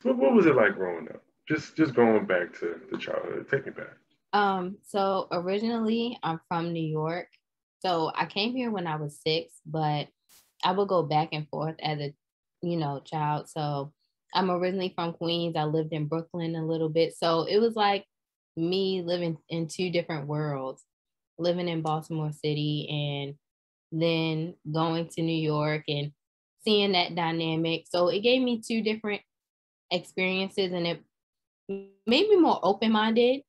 What was it like growing up? Just going back to the childhood. Take me back. So originally I'm from New York. So I came here when I was 6, but I would go back and forth as a, child. So I'm originally from Queens. I lived in Brooklyn a little bit. So it was like me living in two different worlds, living in Baltimore City and then going to New York and seeing that dynamic. So it gave me two different experiences and it made me more open-minded,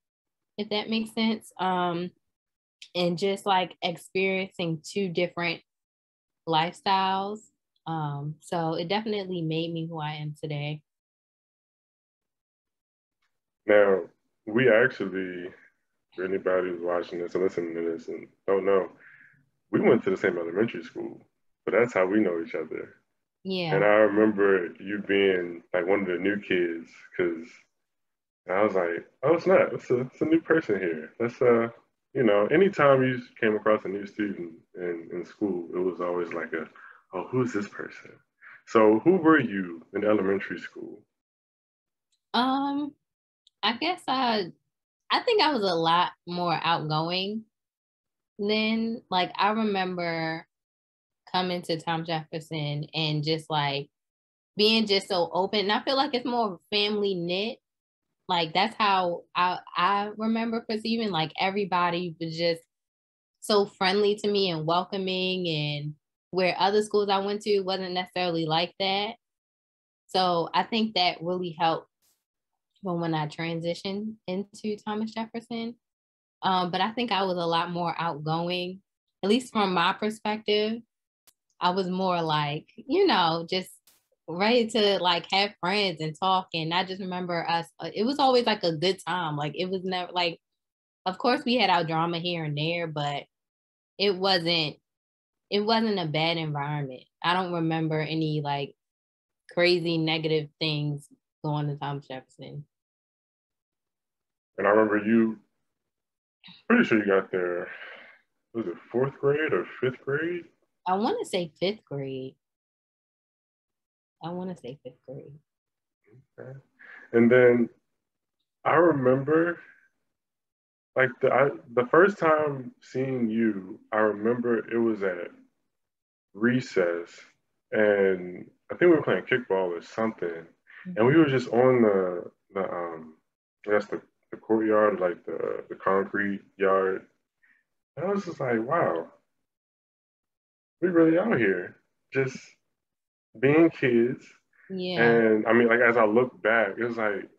if that makes sense. And just like experiencing two different lifestyles. So it definitely made me who I am today. Now, we actually, for anybody who's watching this and listening to this and don't know, we went to the same elementary school, but that's how we know each other. And Yeah. I remember you being like one of the new kids, because I was like, oh snap, it's a new person here. Anytime you came across a new student in school, it was always like oh, who's this person? So who were you in elementary school? Um, I guess I think I was a lot more outgoing then. Like I remember coming to Tom Jefferson and just like being just so open. And I feel like it's more family knit. Like that's how I remember perceiving, like everybody was just so friendly to me and welcoming, and where other schools I went to wasn't necessarily like that. So I think that really helped when I transitioned into Thomas Jefferson. But I think I was a lot more outgoing, at least from my perspective. I was more like, just ready to like have friends and talk. And I just remember us, it was always like a good time. Like it was never like, of course we had our drama here and there, but it wasn't, it wasn't a bad environment. I don't remember any like crazy negative things going to Thomas Jefferson. And I remember you, pretty sure you got there, was it fourth grade or fifth grade? I want to say fifth grade. I want to say fifth grade. Okay. And then I remember like the first time seeing you, I remember it was at recess, and I think we were playing kickball or something, and we Mhm. were just on I guess the courtyard, like the concrete yard. And I was just like, wow, we really out here, just being kids. Yeah. And I mean, like as I look back, it was like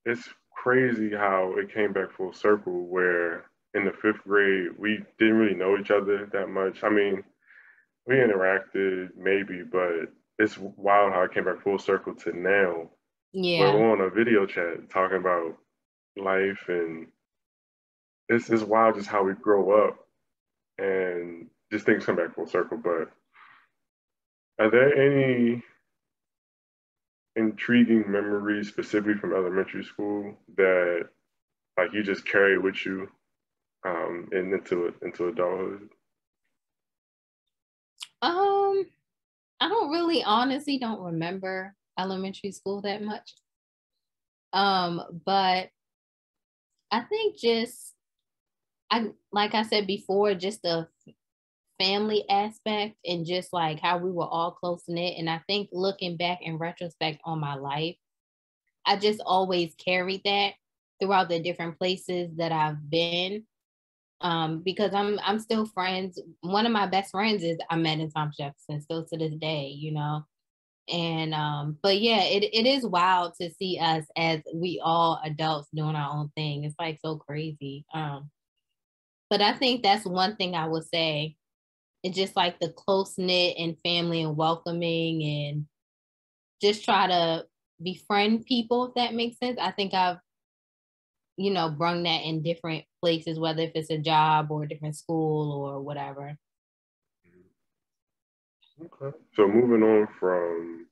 it's crazy how it came back full circle. Where in the fifth grade, we didn't really know each other that much. I mean, we interacted maybe, but it's wild how it came back full circle to now. Yeah. We're on a video chat talking about life, and it's wild just how we grow up and just things come back full circle. But are there any intriguing memories specifically from elementary school that like you just carry with you and into adulthood? Um, I don't really honestly don't remember elementary school that much. But I think just I like I said before, just the family aspect and just like how we were all close knit. And I think looking back in retrospect on my life, I just always carried that throughout the different places that I've been. Because I'm still friends. One of my best friends is I met in Thomas Jefferson still to this day. And but yeah, it is wild to see us as we all adults doing our own thing. It's like so crazy. But I think that's one thing I would say. It's just like the close knit and family and welcoming and just try to befriend people, if that makes sense. I think I've, brung that in different places, whether if it's a job or a different school or whatever. Okay. So moving on from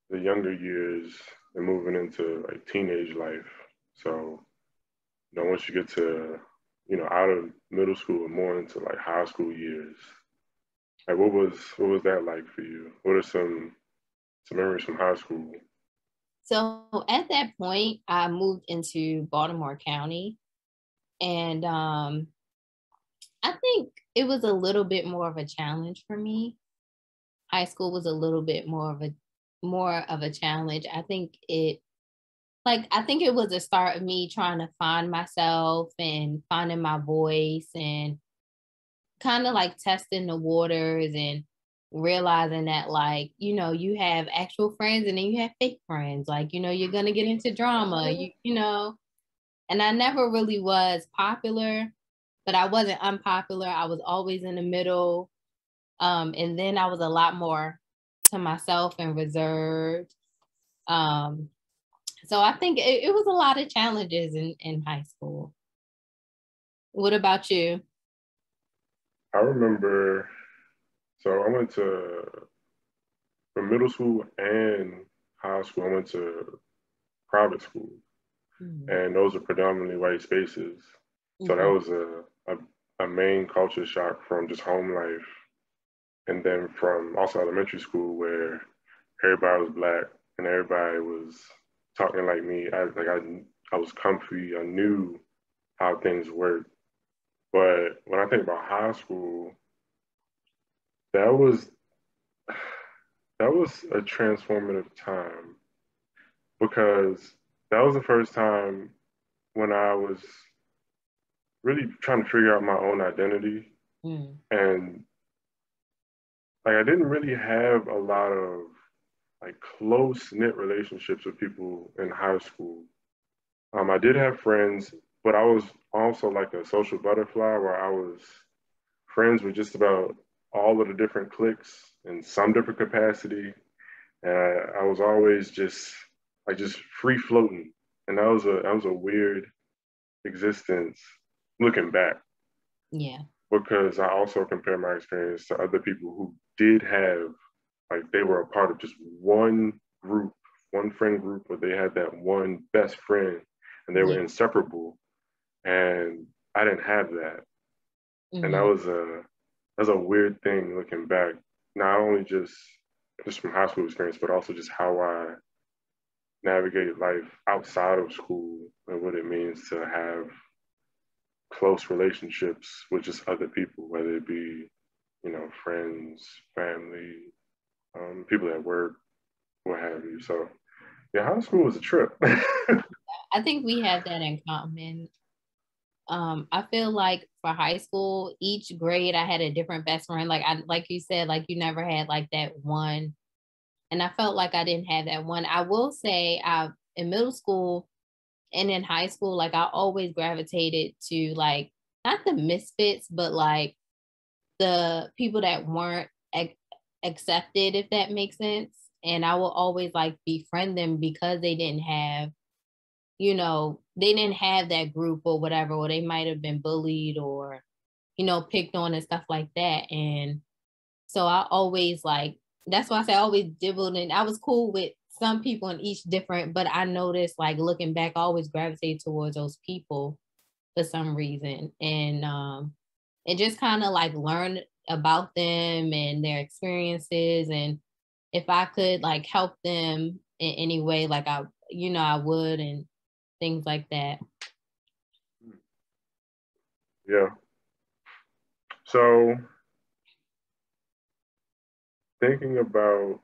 the younger years and moving into like teenage life. So, once you get to, out of middle school and more into like high school years, like what was that like for you? What are some memories from high school? So at that point, I moved into Baltimore County, and I think it was a little bit more of a challenge for me. High school was a little bit more of a challenge. I think it was the start of me trying to find myself and finding my voice and kind of like testing the waters and realizing that, like, you have actual friends and then you have fake friends. Like, you're gonna get into drama, and I never really was popular, but I wasn't unpopular. I was always in the middle. And then I was a lot more to myself and reserved. Um, so I think it was a lot of challenges in high school. What about you? I remember, so I went to, from middle school and high school, I went to private school, Mhm. and those are predominantly white spaces. So that Mhm. was a main culture shock from just home life. And then from also elementary school where everybody was black and everybody was talking like me. I was comfy. I knew how things worked. But when I think about high school, that was that was a transformative time because that was the first time when I was really trying to figure out my own identity. Mm. And like I didn't really have a lot of like close knit relationships with people in high school. I did have friends, but I was also like a social butterfly where I was friends with just about all of the different cliques in some different capacity. And I was always just free floating. And that was a weird existence looking back Yeah. because I also compare my experience to other people who did have, like, they were a part of just one group, one friend group where they had that one best friend and they were Yeah. inseparable. And I didn't have that. And that Hmm. was a weird thing looking back, not only just from high school experience, but also just how I navigate life outside of school and what it means to have close relationships with just other people, whether it be, friends, family, people at work, what have you. So yeah, high school was a trip. I think we have that in common. I feel like for high school, each grade I had a different best friend. Like you said, like you never had like that one. And I felt like I didn't have that one. I will say I in middle school and in high school, like I always gravitated to like not the misfits, but like the people that weren't accepted, if that makes sense. And I will always like befriend them because they didn't have that group or whatever, or they might have been bullied or, picked on and stuff like that. And so I always like, that's why I say I always dibbled and I was cool with some people in each different, but I noticed like looking back, I always gravitate towards those people for some reason. And just kind of like learn about them and their experiences. And if I could like help them in any way, like I would, and things like that. Yeah. So thinking about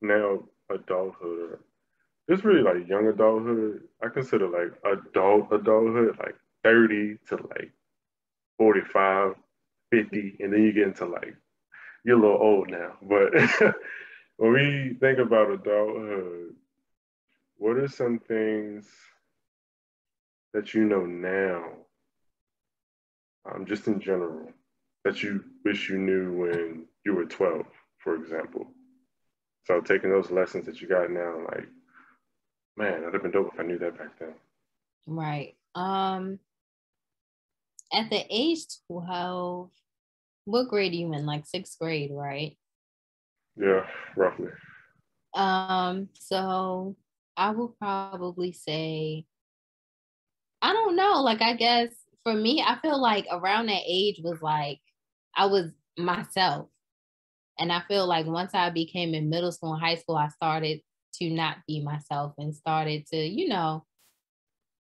now adulthood, it's really like young adulthood. I consider like adulthood like 30 to like 45, 50, and then you get into like you're a little old now. But when we think about adulthood, what are some things that you know now, just in general, that you wish you knew when you were 12, for example? So taking those lessons that you got now, like, man, that'd have been dope if I knew that back then. Right. At the age 12, what grade are you in? Like sixth grade, right? Yeah, roughly. So I will probably say, I don't know. Like, I guess for me, I feel like around that age was like I was myself. And I feel like once I became in middle school and high school, I started to not be myself and started to,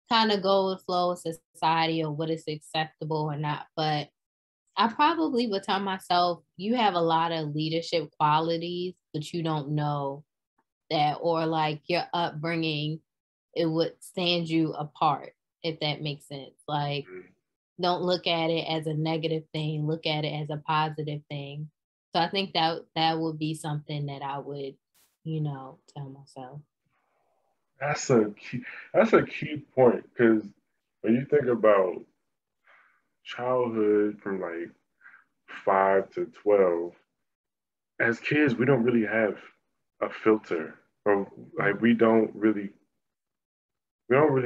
kind of go with the flow of society or what is acceptable or not. But I probably would tell myself, you have a lot of leadership qualities, but you don't know that, or like your upbringing, it would stand you apart, if that makes sense. Like, don't look at it as a negative thing, look at it as a positive thing. So I think that would be something that I would, tell myself. That's a key. That's a key point because when you think about childhood from like 5 to 12, as kids, we don't really have a filter, or like we don't really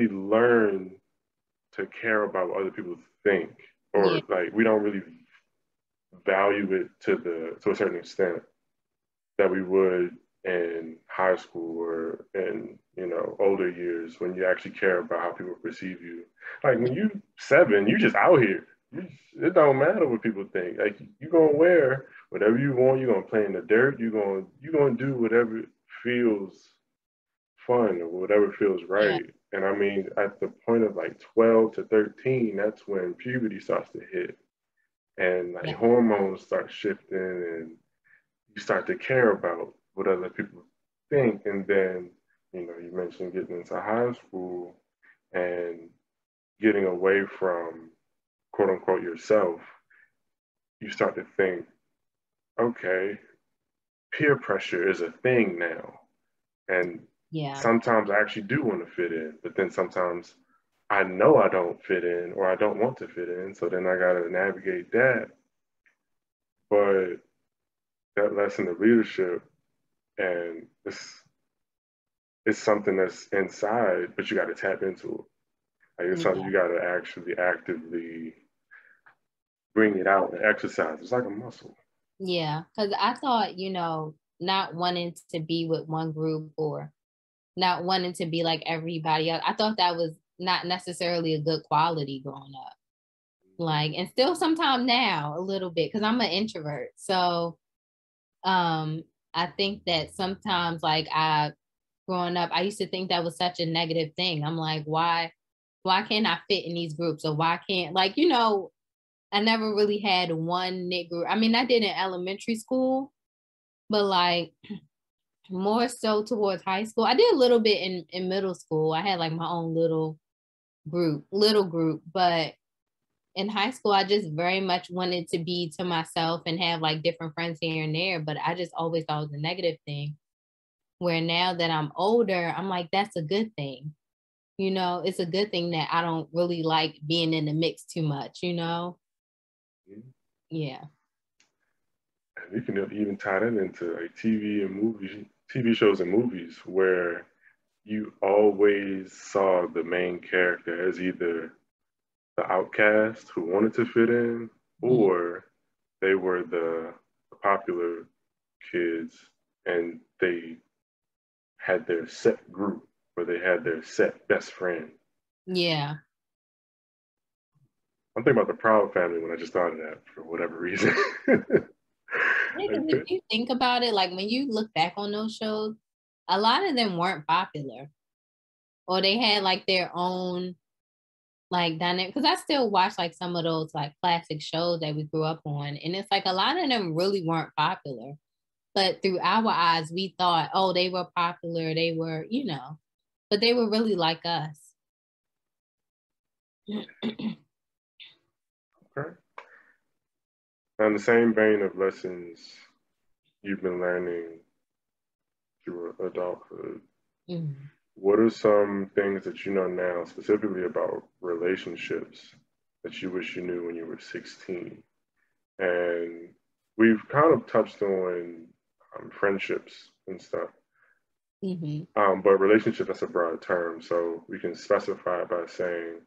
learn to care about what other people think, Yeah, or like we don't really value it to a certain extent that we would in high school or in older years when you actually care about how people perceive you. Like when you 7, you just out here. It don't matter what people think. Like you gonna wear whatever you want. You're gonna play in the dirt. You gonna do whatever feels fun or whatever feels yeah, right. And I mean, at the point of like 12 to 13, that's when puberty starts to hit and like yeah, hormones start shifting and you start to care about what other people think. And then, you mentioned getting into high school and getting away from quote unquote yourself. You start to think, okay, peer pressure is a thing now. And yeah, sometimes I actually do want to fit in, but then sometimes I know I don't fit in or I don't want to fit in. So then I got to navigate that. But that lesson of leadership, and it's something that's inside, but you got to tap into it. Like it's something yeah, you got to actually actively bring it out and exercise. It's like a muscle. yeah. Because I thought, not wanting to be with one group or not wanting to be like everybody else, I thought that was not necessarily a good quality growing up. Like, and still sometimes now a little bit because I'm an introvert. So I think that sometimes like growing up, I used to think that was such a negative thing. I'm like, why can't I fit in these groups? Or why can't, like, I never really had one knit group. I mean, I did in elementary school, but like more so towards high school. I did a little bit in middle school. I had like my own little group, but in high school, I just very much wanted to be to myself and have like different friends here and there. But I just always thought it was a negative thing. Where now that I'm older, I'm like, that's a good thing. It's a good thing that I don't really like being in the mix too much. Yeah. And you can even tie that into like TV shows and movies where you always saw the main character as either the outcast who wanted to fit in, Mhm. or they were the popular kids and they had their set group or they had their set best friend. Yeah. I'm thinking about the Proud Family when I just thought of that for whatever reason. Yeah, 'cause if Like, you think about it, like when you look back on those shows, a lot of them weren't popular or they had like their own like dynamic. Because I still watch like some of those like classic shows that we grew up on, and it's like a lot of them really weren't popular. But through our eyes, we thought, oh, they were popular. They were, but they were really like us. okay. Now, in the same vein of lessons you've been learning through adulthood, Mhm. what are some things that you know now, specifically about relationships, that you wish you knew when you were 16? And we've kind of touched on friendships and stuff, Mhm. but relationship, that's a broad term. So we can specify by saying